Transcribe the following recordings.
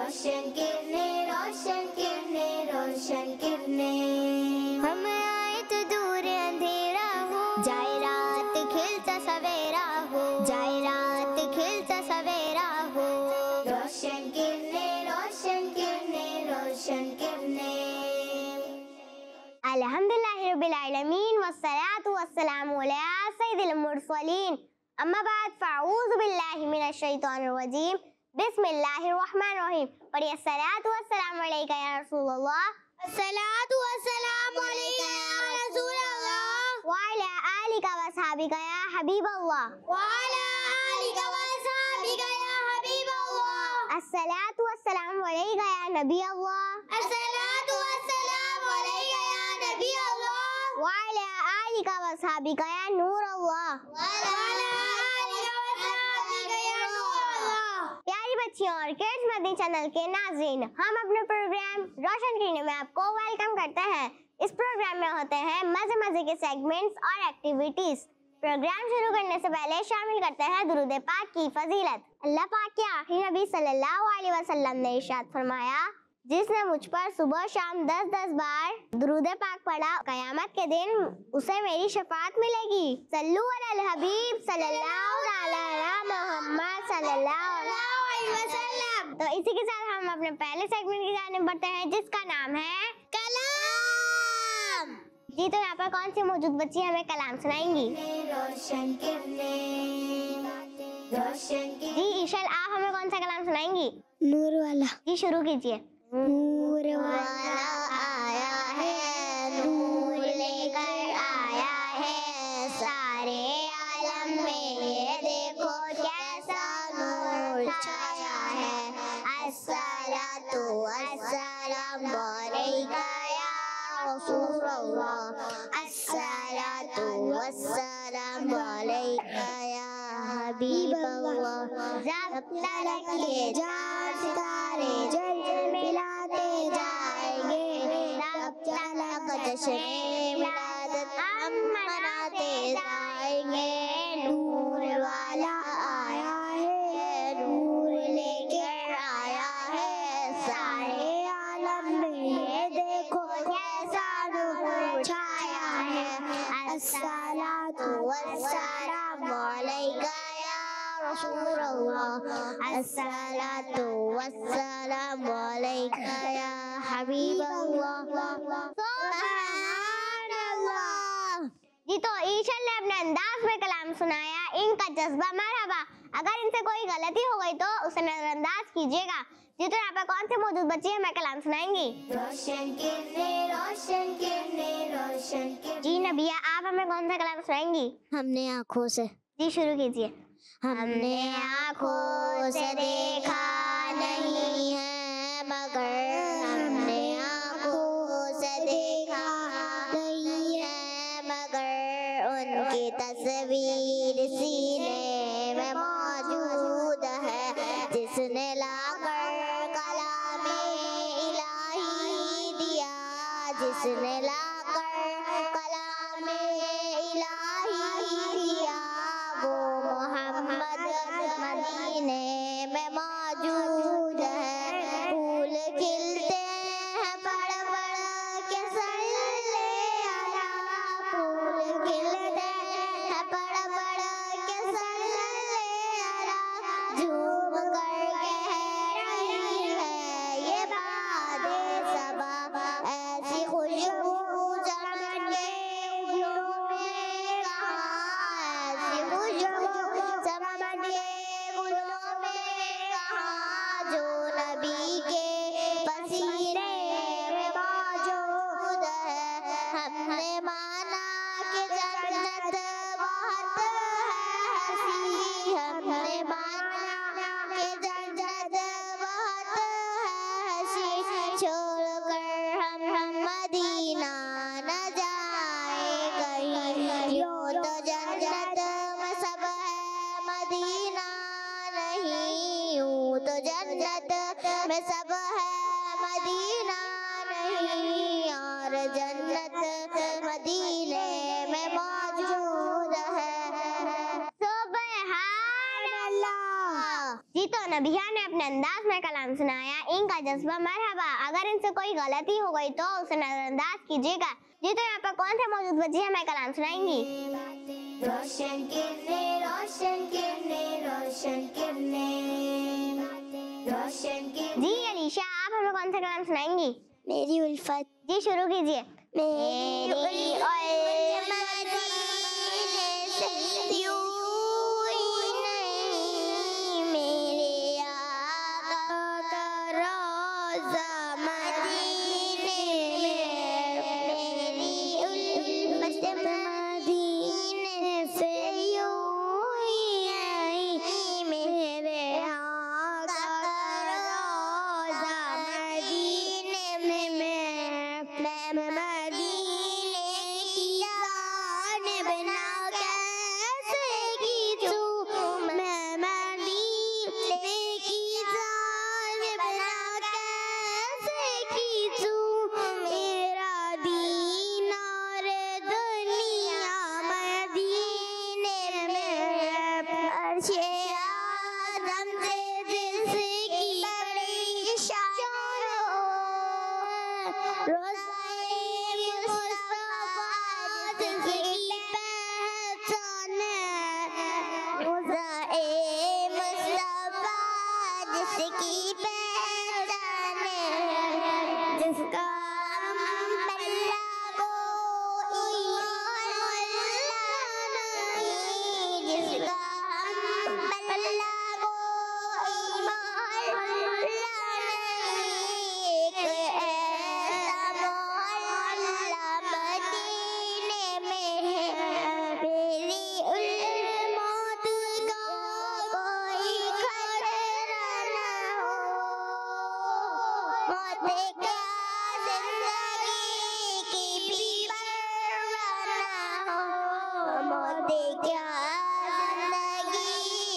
रोशन किरणें, रोशन किरणें, रोशन किरणें। हम आए तो दूर अंधेरा हो, जाए रात खिलता सवेरा हो, जाए रात खिलता सवेरा हो। रोशन किरणें, रोशन किरणें, रोशन किरणें। अल्हम्दुलिल्लाहि रब्बिल आलमीन वस्सलातु वस्सलामु अला सय्यिदिल मुरसलीन। अम्मा बाद फ़अऊज़ु बिल्लाहि मिनश शैतानिर रजीम। बिस्मिल्लाहिर रहमानिर रहीम। पढ़िए अस्सलातु वस्सलामु अलैका या रसूलल्लाह, अस्सलातु वस्सलामु अलैका या रसूलल्लाह, व अला आलिका व अस्हाबिका या हबीबल्लाह, व अला आलिका व अस्हाबिका या हबीबल्लाह। अस्सलातु वस्सलामु अलैका या नबी अल्लाह, अस्सलातु वस्सलामु अलैका या नबी अल्लाह, व अला आलिका व अस्हाबिका या नूर अल्लाह, व अला आलिका व अस्हाबिका या नूर अल्लाह। प्यारी बच्चियों और किड्स मदनी चैनल के नाज़रीन, हम अपने प्रोग्राम रोशन किरणें में आपको वेलकम करते हैं। इस प्रोग्राम में होते हैं मजे मजे के सेगमेंट्स और एक्टिविटीज। प्रोग्राम शुरू करने से पहले शामिल करते हैं दुरूद पाक की फजीलत। अल्लाह पाक के आखिरी नबी सल्लल्लाहु अलैहि वसल्लम ने इरशाद फरमाया, जिसने मुझ पर सुबह शाम 10-10 बार दुरूद पाक पढ़ा, कयामत के दिन उसे मेरी शफाअत मिलेगी। सल्लु अलल हबीब सल्लल्लाहु अलैहि मुहम्मद सल्लल्लाहु अलैहि वसल्लम। तो इसी के साथ हम अपने पहले सेगमेंट की जानिब बढ़ते हैं, जिसका नाम है कलाम। जी, तो यहाँ पर कौन सी मौजूद बच्ची हमें कलाम सुनाएंगी? रोशन किरणें, रोशन किरणें। जी ईशल, आप हमें कौन सा कलाम सुनाएंगी? नूर वाला। जी शुरू कीजिए। नूर वाला आया है, नूर लेकर आया है, सारे आलम में ये देखो कैसा नूर छाया है। अस्सलातु वस्सलामु अलैका या रसूलल्लाह, अस्सलातु वस्सलामु अलैका या हबीबल्लाह। जब तलक ये चाँद सितारे जल मिलाते जाएंगे, तब तलक जश्न मिलादत हम मनाते जाएंगे। नूर वाला आया है, नूर लेकर आया है, सारे आलम में ये देखो कैसा नूर छाया है। अस्सलातु वस्सलामु अलैका या रसूलल्लाह, अस्सलातु वस्सलामु अलैका या हबीबल्लाह। सुभानअल्लाह। जी, तो ईशल ने अपने अंदाज में कलाम सुनाया, इनका जज्बा मरहबा। अगर इनसे कोई गलती हो गई तो उसे नजरअंदाज कीजिएगा। जी, तो यहाँ पर कौन से मौजूद बच्चे हमें कलाम सुनाएंगी? रोशन किरणें, रोशन किरणें, रोशन किरणें। जी नबिया, आप हमें कौन सा कलाम सुनाएंगी? हमने आँखों से। जी शुरू कीजिए। हमने आँखों से देखा नहीं है, मगर हमने आँखों से देखा नहीं है, मगर उनकी तस्वीर सीने में मौजूद है। जिसने लाकर कलामे इलाही दिया, जिसने लाकर कलामे इलाही दिया, वो मोहम्मद मदीने में मौजूद है। फूल खिलते हैं पढ़ पढ़ के सल्ले अला, फूल खिलते हैं पढ़ पढ़ के सल्ले अला, झूम कर कह रही है ये बादे सबा, ऐसी खुशबू चमन के गुलों में कहाँ, ऐसी खुशबू चमन के गुलों में कहाँ, जो नबी के पसीने में मौजूद है। हमने माना कि जन्नत बहुत है हसी, हमने माना कि जन्नत बहुत है हसी, छोड़कर हम मदीना न जाए कहीं। यूं तो जन्नत में सब है, मदीना नहीं, यूं तो जन्नत में सब है, मदीना नहीं, और जन्नत मदीने में मौजूद है। सुभान अल्लाह। जी तो नबिया ने अपने अंदाज में कलाम सुनाया, इनका जज्बा मरहबा। अगर इनसे कोई गलती हो गई तो उसे नजरअंदाज कीजिएगा। जी तो यहाँ पर कौन से मौजूद बच्चे हमें कलाम सुनाएंगी? रोशन किरणें, रोशन किरणें, रोशन किरणें, रोशन किरणें। जी अलीशा, आप हमें कौन सा कलाम सुनाएंगी? मेरी उल्फत। जी शुरू कीजिए। मेरी उल्फत मदीने से यूं ही नहीं, मेरे आका का रोज़ा मदीने में। मेरी उल्फत मदीने से यूं ही आई, मेरे आका का रोज़ा मदीने में। मैं मदीने की जान बना कैसे खींचूं, मैं मदीने की जान बना कैसे खींचूं। मेरा दीन और दुनिया मदीने में। अर्शे आदम से जिसकी बड़ी शान हो, रोज़ाए मुस्तफ़ा जिसकी पहचान है, रोज़ाए मुस्तफ़ा जिसकी पहचान है, जिसका अल्लाह को ईमान नहीं, जिसका अल्लाह को ईमान नहीं। एक ऐसा मोहल्ला मदीने में है, मेरी उल्मत का कोई खतरा न हो। मौत क्या जिंदगी की भी परवाह न हो, मौत क्या जिंदगी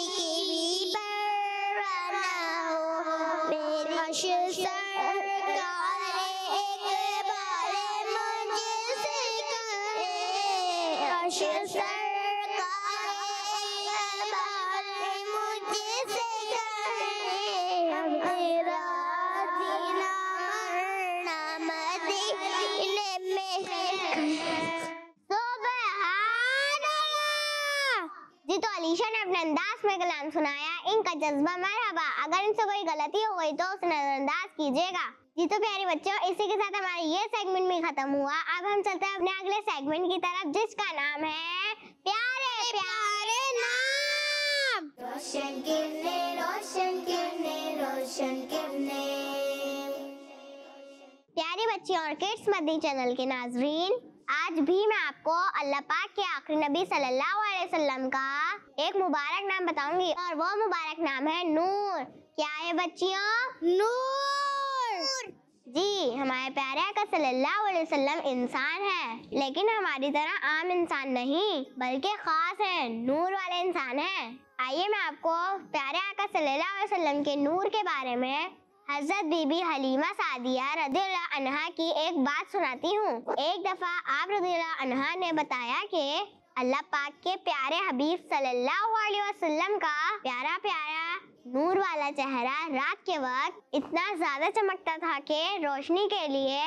की भी परवाह न हो। मेरी हश्र सरकार एक बार मुझसे कहे, हश्र सरकार एक बार मुझसे कहे, मेरा जीना मरना मदीने में है। सुभान अल्लाह। जी तो अलीशा ने अपने अंदाज में कलाम सुनाया, इनका जज्बा मरहबा। अगर इनसे कोई गलती हो गई तो उसे नजरअंदाज कीजिएगा। जी तो प्यारे बच्चों, इसी के साथ हमारा ये सेगमेंट भी खत्म हुआ। अब हम चलते हैं अपने अगले सेगमेंट की तरफ, जिसका नाम है प्यारे प्यारे नाम। रोशन किरणें, रोशन किरणें, रोशन किरणें। प्यारे बच्चे और किड्स मदनी चैनल के नाजरीन, आज भी मैं आपको अल्लाह पाक के आखिरी नबी सल्लल्लाहु अलैहि वसल्लम का एक मुबारक नाम बताऊंगी, और वो मुबारक नाम है नूर। क्या है बच्चियों? नूर। जी, हमारे प्यारे आका सल्लल्लाहु अलैहि वसल्लम इंसान है, लेकिन हमारी तरह आम इंसान नहीं, बल्कि खास है, नूर वाले इंसान है। आइए मैं आपको प्यारे आका सल्लल्लाहु अलैहि वसल्लम के नूर के बारे में हजरत बीबी हलीमा सादिया रज़ियल्लाहु अन्हा की एक बात सुनाती हूँ। एक दफा आप रज़ियल्लाहु अन्हा ने बताया कि अल्लाह पाक के प्यारे हबीब सल्लल्लाहु अलैहि वसल्लम का प्यारा प्यारा नूर वाला चेहरा रात के वक्त इतना ज्यादा चमकता था कि रोशनी के लिए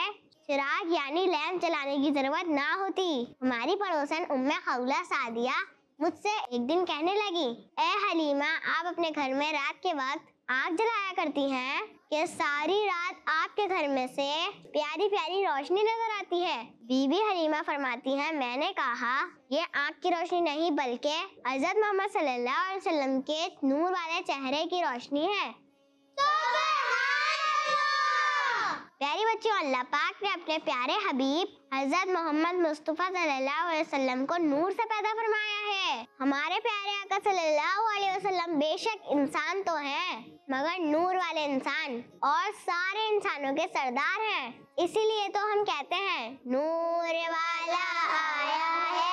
चिराग यानी लैंप जलाने की जरूरत ना होती। हमारी पड़ोसन उम्मे खौला सादिया मुझसे एक दिन कहने लगी, ए हलीमा, आप अपने घर में रात के वक्त आग जलाया करती हैं कि सारी रात आपके घर में से प्यारी प्यारी रोशनी नजर आती है। बीबी हलीमा फरमाती हैं, मैंने कहा ये आग की रोशनी नहीं बल्कि हज़रत मोहम्मद सल्लल्लाहु अलैहि वसल्लम के नूर वाले चेहरे की रोशनी है। प्यारी बच्चों, अल्लाह पाक ने अपने प्यारे हबीब हज़रत मोहम्मद मुस्तफ़ा सल्लल्लाहु अलैहि वसल्लम को नूर से पैदा फरमाया है। हमारे प्यारे आका सल्लल्लाहु अलैहि वसल्लम बेशक इंसान तो हैं, मगर नूर वाले इंसान और सारे इंसानों के सरदार हैं। इसीलिए तो हम कहते हैं नूर वाला आया है,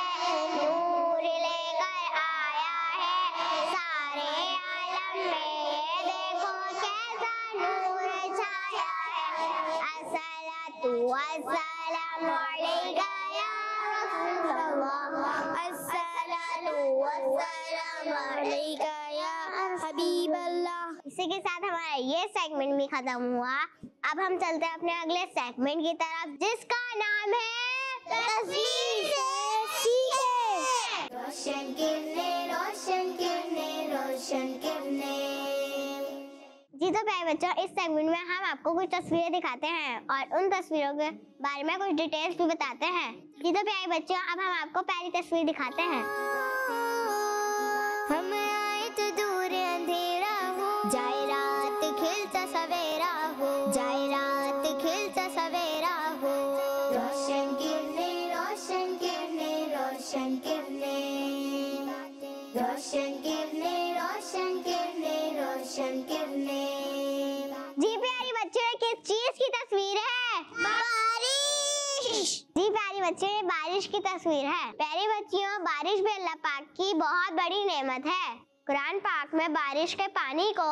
नूर लेकर आया है सारे आलम में, ये देखो कैसा नूर छाया है। अस्सलातु वस्सलामु अलैका या रसूलल्लाह, अस्सलातु वस्सलामु अलैका या हबीबल्लाह, साथ हमारा ये सेगमेंट भी खत्म हुआ। अब हम चलते हैं अपने अगले सेगमेंट की तरफ, जिसका नाम है तस्वीर से सीखें। रोशन किरणें, रोशन किरणें, रोशन किरणें। जी तो प्यारे बच्चों, इस सेगमेंट में हम आपको कुछ तस्वीरें दिखाते हैं और उन तस्वीरों के बारे में कुछ डिटेल्स भी बताते हैं। जी तो प्यारे बच्चों, अब हम आपको पहली तस्वीर दिखाते हैं। हम आए तो दूर अंधेरा हो, जाए रात खिलता सवेरा हो, जाए रात खिलता सवेरा हो। रोशन किरणें, रोशन किरणें, रोशन किरणें। रोशन किरणें, रोशन किरणें, रोशन किरणें। जी प्यारे बच्चों, ये किस चीज की तस्वीर है? बारिश। जी प्यारे बच्चों, ये बारिश की तस्वीर है। प्यारे बच्चियों, बारिश भी अल्लाह पाक की बहुत बड़ी नेमत है। कुरान पाक में बारिश के पानी को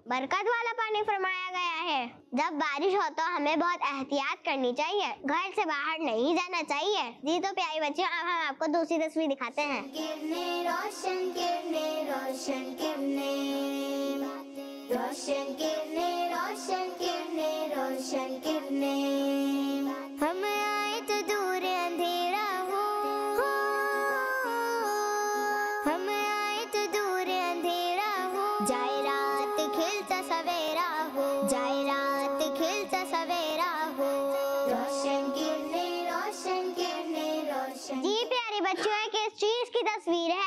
बरकत वाला पानी फरमाया गया है। जब बारिश हो तो हमें बहुत एहतियात करनी चाहिए, घर से बाहर नहीं जाना चाहिए। जी तो प्यारे बच्चों, अब हम आपको दूसरी तस्वीर दिखाते हैं। किरणें, रोशन किरणें, रोशन किरणें। रोशन किरणें, रोशन किरणें, रोशन किरणें। हम आए तो दूर अंधेरा हो, हम आए तो दूर अंधेरा हो, जाए रात खिलता सवेरा हो, जाए रात खिलता सवेरा हो। रोशन किरणें, रोशन किरणें, रोशन। जी प्यारे बच्चों, ये किस चीज की तस्वीर है?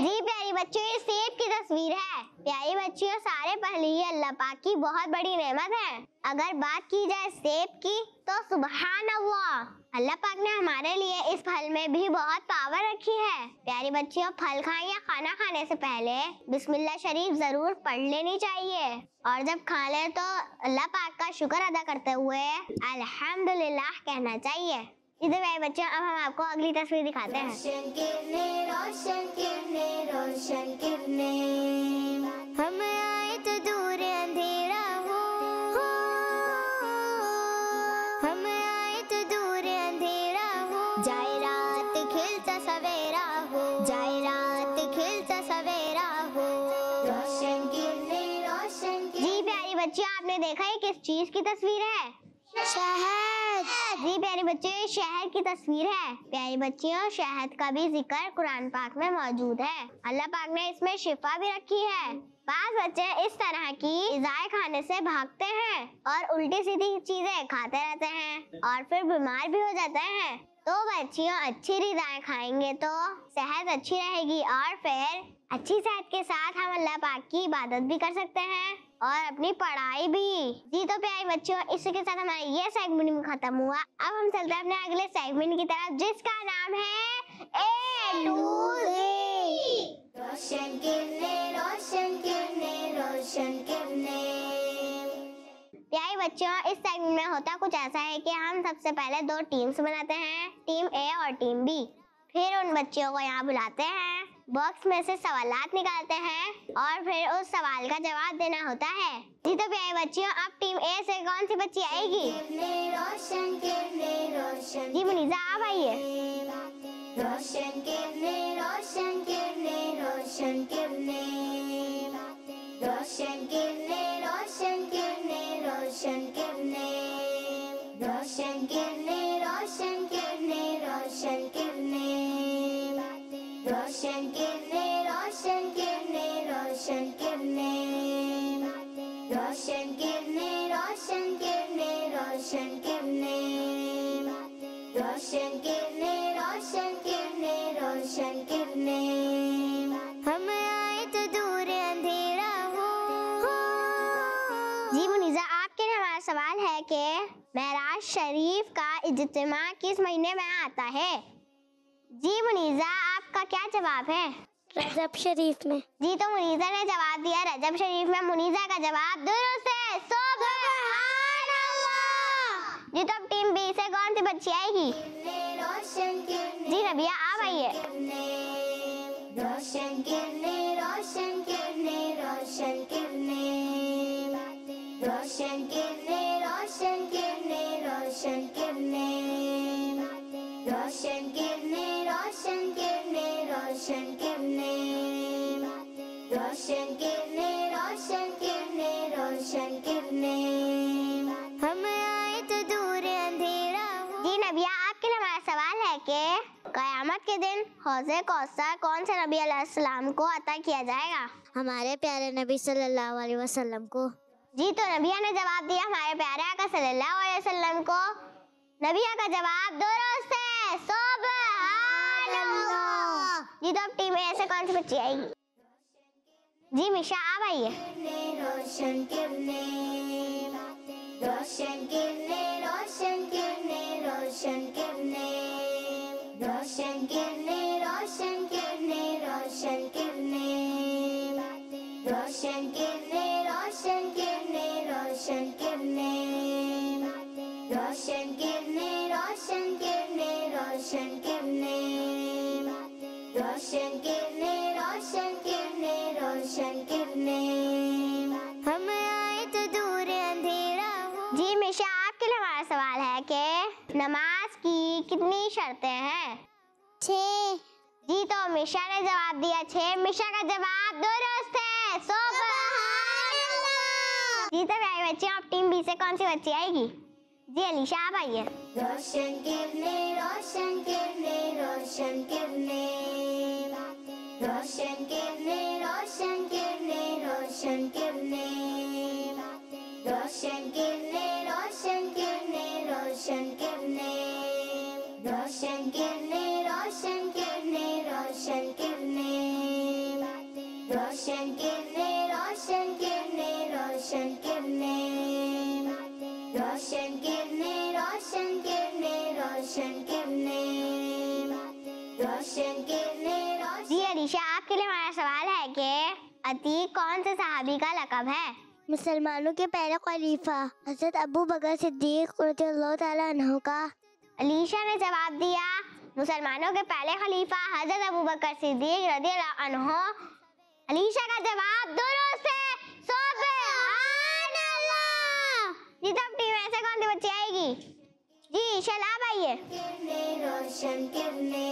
जी प्यारे बच्चों, ये सेब की तस्वीर है। प्यारे बच्चों, सारे फल ही अल्लाह पाक की बहुत बड़ी नेमत है। अगर बात की जाए सेब की तो सुभान अल्लाह, अल्लाह पाक ने हमारे लिए इस फल में भी बहुत पावर रखी है। प्यारे बच्चों, फल खाएं या खाना खाने से पहले बिस्मिल्लाह शरीफ जरूर पढ़ लेनी चाहिए और जब खा ले तो अल्लाह पाक का शुक्र अदा करते हुए अल्हम्दुलिल्लाह कहना चाहिए। इधर प्यारे बच्चों, अब हम आपको अगली तस्वीर दिखाते हैं। रोशन किरणें, रोशन किरणें, रोशन किरणें। हम आए तो दूर अंधेरा हो, हम आए तो दूर अंधेरा हो, जाए रात खिलता सवेरा हो, जाए रात खिलता सवेरा हो। रोशन किरणें, रोशन किरणें। जी प्यारे बच्चों, आपने देखा है किस चीज की तस्वीर है? शहद। जी प्यारे बच्चों, ये शहद की तस्वीर है। प्यारे बच्चियों, शहद का भी जिक्र कुरान पाक में मौजूद है। अल्लाह पाक ने इसमें शिफा भी रखी है। बाज़ बच्चे इस तरह की इज़ाएं खाने से भागते हैं और उल्टी सीधी चीजें खाते रहते हैं और फिर बीमार भी हो जाते हैं। तो बच्चियों, अच्छी ग़िज़ाएं खाएंगे तो सेहत अच्छी रहेगी और फिर अच्छी सेहत के साथ हम अल्लाह पाक की इबादत भी कर सकते हैं और अपनी पढ़ाई भी। जी तो प्यारे बच्चों, इसी के साथ हमारा ये सेगमेंट भी खत्म हुआ। अब हम चलते हैं अपने अगले सेगमेंट की तरफ, जिसका नाम है A to Z। रोशन किरणें, रोशन किरणें, रोशन किरणें। प्यारे बच्चों, इस सेगमेंट में होता कुछ ऐसा है कि हम सबसे पहले दो टीम्स बनाते हैं, टीम A और टीम B। फिर उन बच्चों को यहाँ बुलाते हैं, बॉक्स में से सवालात निकालते हैं और फिर उस सवाल का जवाब देना होता है। जी तो प्यारे बच्चों, अब टीम A से कौन सी बच्ची आएगी? किरणें, रोशन किरणें, रोशन। जी मुनीजा, आप आइए। रोशन किरणें, रोशन किरणें, रोशन किरणें। रोशन किरणें, रोशन किरणें, रोशन किरणें। रोशन किरणें, रोशन किरणें, रोशन किरणें। रोशन किरणें, रोशन किरणें, रोशन किरणें। रोशन किरणें, रोशन किरणें, रोशन किरणें। रोशन किरणें, रोशन किरणें, रोशन किरणें। हम आए तो दूर अंधेरा हो। जी मुनीजा, आपके लिए हमारा सवाल है कि मेराज शरीफ का इज्तिमा किस महीने में आता है? जी मुनीजा, आपका क्या जवाब है? रजब शरीफ में। जी तो मुनीजा ने जवाब दिया रजब शरीफ में। मुनीजा का जवाब दुरुस्त है। सुभान अल्लाह। जी तो अब टीम बी से कौन सी बच्ची आएगी? रोशन किरणें। जी रबिया, आप आइए। रोशन किरणें, रोशन किरणें, रोशन किरणें। रोशन किरणें, रोशन किरणें, रोशन किरणें। रोशन किरणें, रोशन किरणें, रोशन किरणें। रोशन किरणें, रोशन के दिन हौज़े कौसर कौन से नबी अलैहिस्सलाम को अता किया जाएगा? हमारे प्यारे नबी सल्लल्लाहु अलैहि वसल्लम को। जी, तो नबिया ने जवाब दिया हमारे प्यारे आका सल्लल्लाहु अलैहि वसल्लम को। नबिया का जवाब दुरुस्त है। सुभान अल्लाह। जी, तो अब टीम ए से कौन सी बच्ची आएगी? जी मिशा, आप आइए। रोशन किरने, रोशन किरने, रोशन किरने, रोशन किरने, रोशन किरने, रोशन किरने, रोशन किरने, रोशन किरने, रोशन किरने, रोशन किरने, रोशन किरने, रोशन किरने, रोशन किरने, रोशन किरने, रोशन किरने, रोशन किरने, हम आए तो दूर अंधेरा हो। जी मिशा, आपके लिए हमारा सवाल है कि नमाज की कितनी शर्तें हैं? 6। जी, तो मिशा ने जवाब दिया 6। मिशा का जवाब दुरुस्त है। सुभान अल्लाह। जी, तो प्यारी बच्चियों, अब टीम बी से कौन सी बच्ची आएगी? जी अलीशा, आप आइए। रोशन किरने, रोशन किरने, रोशन किरने, रोशन किरने, रोशन किरने, रोशन किरने, रोशन किरने, रोशन किरने, रोशन किरने, रोशन किरने, रोशन किरने, रोशन किरने, रोशन किरने, रोशन किरने, रोशन किरने, रोशन किरने, रोशन किरने, रोशन किरने, रोशन किरने, जी अलीशा, आपके लिए हमारा सवाल है कि अतीक कौन से सहाबी का लक़ब है? मुसलमानों के पहले खलीफा हज़रत अबू बकर सिद्दीक रज़ियल्लाहु ताला अन्हु का। अलीशा ने जवाब दिया मुसलमानों के पहले खलीफा हज़रत अबू बकर सिद्दीक रज़ियल्लाहु अन्हु। अलीशा का जवाब दुरुस्त है। सुभान अल्लाह। जी, तो अब टीम में से कौन सी बच्ची आएगी? जी ईशल, आप आइए। रोशन किरने,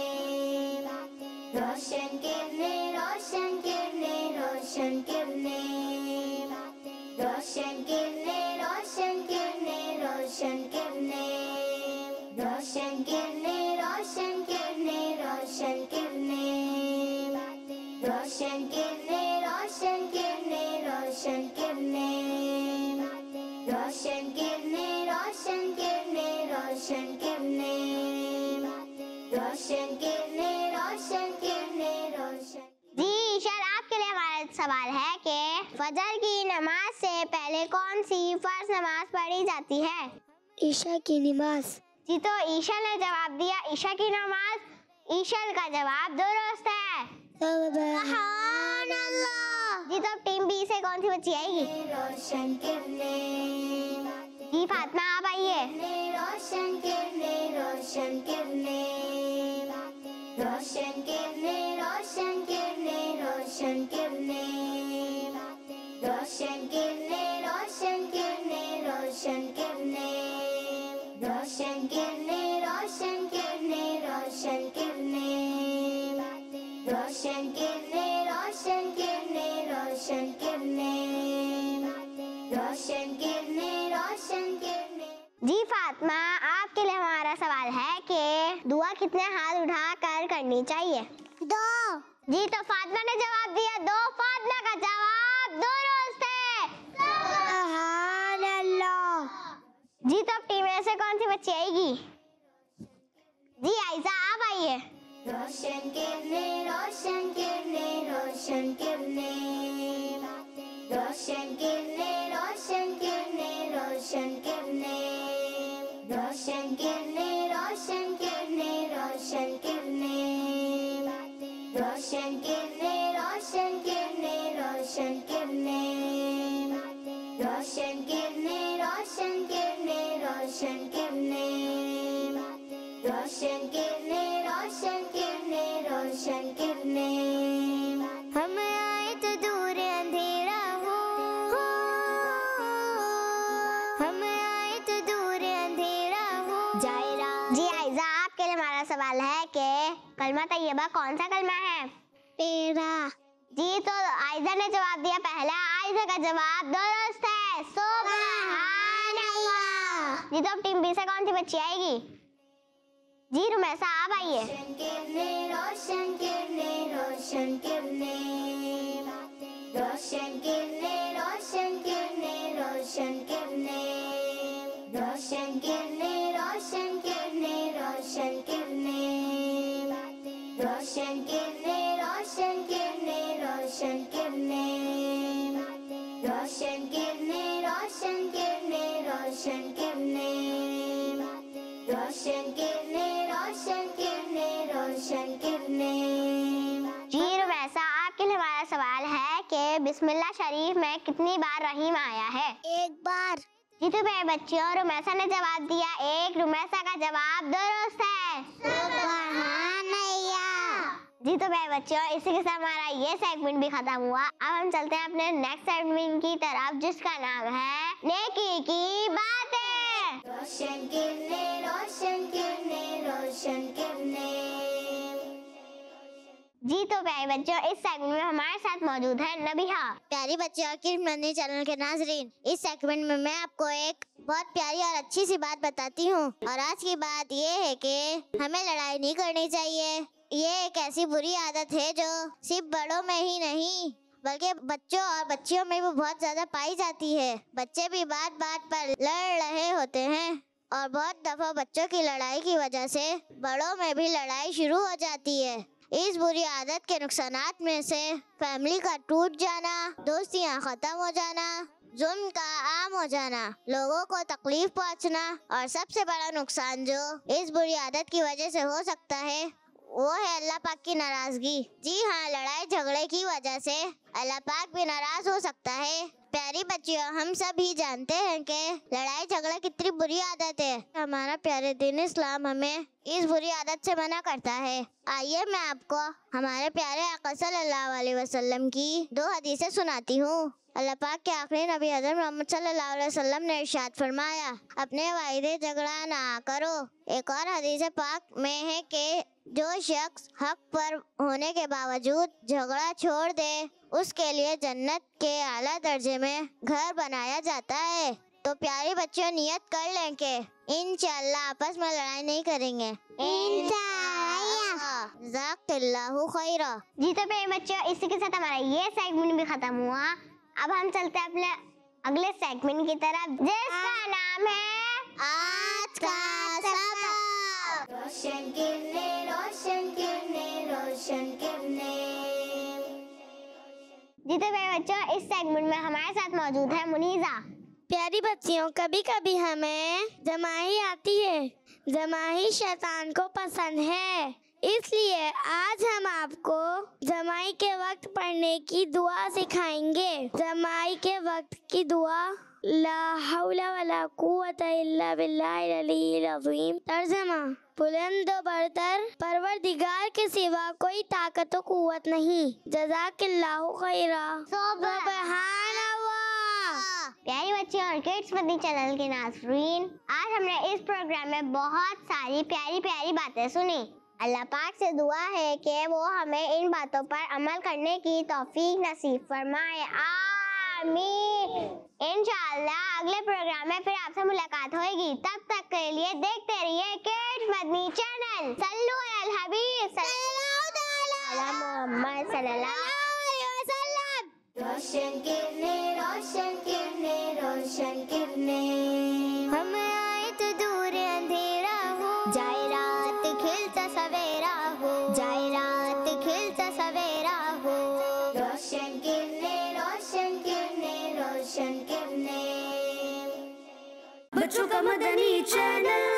रोशन किरने, रोशन किरने, रोशन किरने, रोशन किरने, रोशन किरने, रोशन किरने, रोशन किरने, रोशन किरने, रोशन किरने, रोशन किरने, रोशन किरने, रोशन किरने, रोशन किरने, रोशन किरने, रोशन किरने, रोशन किरने, रोशन किरने, रोशन। जी ईशल, आपके लिए हमारा सवाल है कि फजर की नमाज से पहले कौन सी फर्ज नमाज पढ़ी जाती है? ईशा की नमाज। जी, तो ईशल ने जवाब दिया ईशा की नमाज। ईशल का जवाब दुरुस्त है। सुभान अल्लाह। जी, तो अब टीम बी से कौन सी बच्ची आएगी? रोशन किरने, जी फातिमा, आप आइए। रोशन किरने, रोशन किरने, रोशन किरने, रोशन किरने, रोशन किरने, रोशन किरने, रोशन किरने, रोशन किरने, रोशन किरने, रोशन किरने, रोशन किरने, रोशन किरने, रोशन किरने, रोशन किरने, रोशन किरने, रोशन किरने। जी फातिमा, आपके लिए हमारा सवाल है कि दुआ कितने हाथ उठाकर करनी चाहिए? 2। जी, तो फातिमा ने जवाब दिया 2। फातिमा का जवाब दुरुस्त है। सुभान अल्लाह। जी, तो अब टीम में से कौन सी बच्ची आएगी? जी आयशा, आप आइए। रोशन किरने, रोशन किरने, रोशन किरने, रोशन किरने, रोशन किरने, रोशन किरने, रोशन किरने, रोशन किरने, रोशन किरने, रोशन किरने, रोशन किरने, रोशन किरने, रोशन किरने, रोशन किरने, रोशन किरने, रोशन किरने, रोशन किरने, रोशन किरने, हम आए तो दूर अंधेरा हो, हम आए तो दूर अंधेरा हो। जायरा। जी आयशा, आपके लिए हमारा सवाल है कि कलमा तैयबा कौन सा कलमा है? तेरा। जी, तो आयशा ने जवाब दिया पहला। आयशा का जवाब दुरुस्त है। सुभान अल्लाह। जी, तो अब टीम बी से कौन सी बच्ची आएगी? जी रुमैसा आप आइए। रोशन किरणें, रोशन किरणें, रोशन किरणें, रोशन किरणें, रोशन किरणें, रोशन किरणें, रोशन किरणें, रोशन किरणें, रोशन किरणें, रोशन किरणें, रोशन किरणें, रोशन किरणें, रोशन किरणें, रोशन किरणें, रोशन किरणें, रोशन किरणें, रोशन किरणें, रोशन किरणें। जी रुमैसा आपके लिए हमारा सवाल है कि बिस्मिल्लाह शरीफ में कितनी बार रहीम आया है? एक बार। जी तो मेरे बच्चों रुमैसा ने जवाब दिया एक। रुमैसा का जवाब दुरुस्त है। जी तो मेरे बच्चों इसी के साथ हमारा ये सेगमेंट भी खत्म हुआ। अब हम चलते हैं अपने नेक्स्ट सेगमेंट की तरफ जिसका नाम है नेकी की बातें। रोशन किरणें, रोशन किरणें, रोशन किरणें। जी तो प्यारे बच्चों इस सेगमेंट में हमारे साथ मौजूद है नबिहा। प्यारी बच्चों और किड्स मनी चैनल के नाजरीन, इस सेगमेंट में मैं आपको एक बहुत प्यारी और अच्छी सी बात बताती हूँ। और आज की बात ये है कि हमें लड़ाई नहीं करनी चाहिए। ये एक ऐसी बुरी आदत है जो सिर्फ बड़ों में ही नहीं बल्कि बच्चों और बच्चियों में भी बहुत ज्यादा पाई जाती है। बच्चे भी बात बात पर लड़ रहे होते हैं और बहुत दफा बच्चों की लड़ाई की वजह से बड़ों में भी लड़ाई शुरू हो जाती है। इस बुरी आदत के नुकसानात में से फैमिली का टूट जाना, दोस्तियां खत्म हो जाना, जुल्म का आम हो जाना, लोगों को तकलीफ पहुंचना और सबसे बड़ा नुकसान जो इस बुरी आदत की वजह से हो सकता है वो है अल्लाह पाक की नाराजगी। जी हाँ, लड़ाई झगड़े की वजह से अल्लाह पाक भी नाराज हो सकता है। प्यारी बच्चियों, हम सब ही जानते हैं कि लड़ाई झगड़ा कितनी बुरी आदत है। हमारा प्यारे दीन इस्लाम हमें इस बुरी आदत से मना करता है। आइए मैं आपको हमारे प्यारे आका सल्लल्लाहु अलैहि वसल्लम की 2 हदीसें सुनाती हूँ। अल्लाह पाक के आखिरी नबी हज़रत मोहम्मद सल्लल्लाहु अलैहि वसल्लम ने इरशाद फरमाया, अपने वायदे झगड़ा ना करो। एक और हदीस पाक में है कि जो शख्स हक पर होने के बावजूद झगड़ा छोड़ दे उसके लिए जन्नत के आला दर्जे में घर बनाया जाता है। तो प्यारे बच्चों नियत कर लें कि इंशाअल्लाह आपस में लड़ाई नहीं करेंगे। इंशाअल्लाह। जज़ाकल्लाहु खैरा। जी तो प्यारे बच्चों इसी के साथ हमारा ये सेगमेंट भी खत्म हुआ। अब हम चलते हैं अपने अगले सेगमेंट की तरफ जिसका नाम है आज का सबक। रोशन किरणें, रोशन किरणें, रोशन किरणें। जी तो मेरे बच्चों इस सेगमेंट में हमारे साथ मौजूद है मुनीजा। प्यारी बच्चियों, कभी कभी हमें जमाई आती है। जमाई शैतान को पसंद है, इसलिए आज हम आपको जमाई के वक्त पढ़ने की दुआ सिखाएंगे। जमाई के वक्त की दुआ ला हौला वला कुव्वता इल्ला बिल्लाहिल अलील अज़ीम। तर्जमा, बुलंद बरतर परवरदिगार के सिवा कोई ताकत व कुव्वत नहीं। जज़ाकल्लाहु खैरा। सुब्हानअल्लाह। प्यारी बच्चियों और किड्स मनी चैनल के नाज़रीन, आज हमने इस प्रोग्राम में बहुत सारी प्यारी प्यारी बातें सुनी। अल्लाह पाक से दुआ है कि वो हमें इन बातों पर अमल करने की तौफीक नसीब फरमाए। आमीन। इंशाअल्लाह अगले प्रोग्राम में फिर आपसे मुलाकात होगी। तब तक के लिए देखते रहिए किड्स मदनी चैनल। सल्लु अलल हबीब सल्लल्लाहु मोहम्मद सल्लल्लाहु अलैहि वसल्लम। रोशन किरणें, रोशन किरणें, रोशन किरणें। हम आए तो दूर अंधेरा हो, जाए रात खिलता सवेरा हो, जाए रात खिलता सवेरा हो। रोशन किरणें, रोशन किरणें, रोशन किरणें। बच्चों का मदनी चैनल।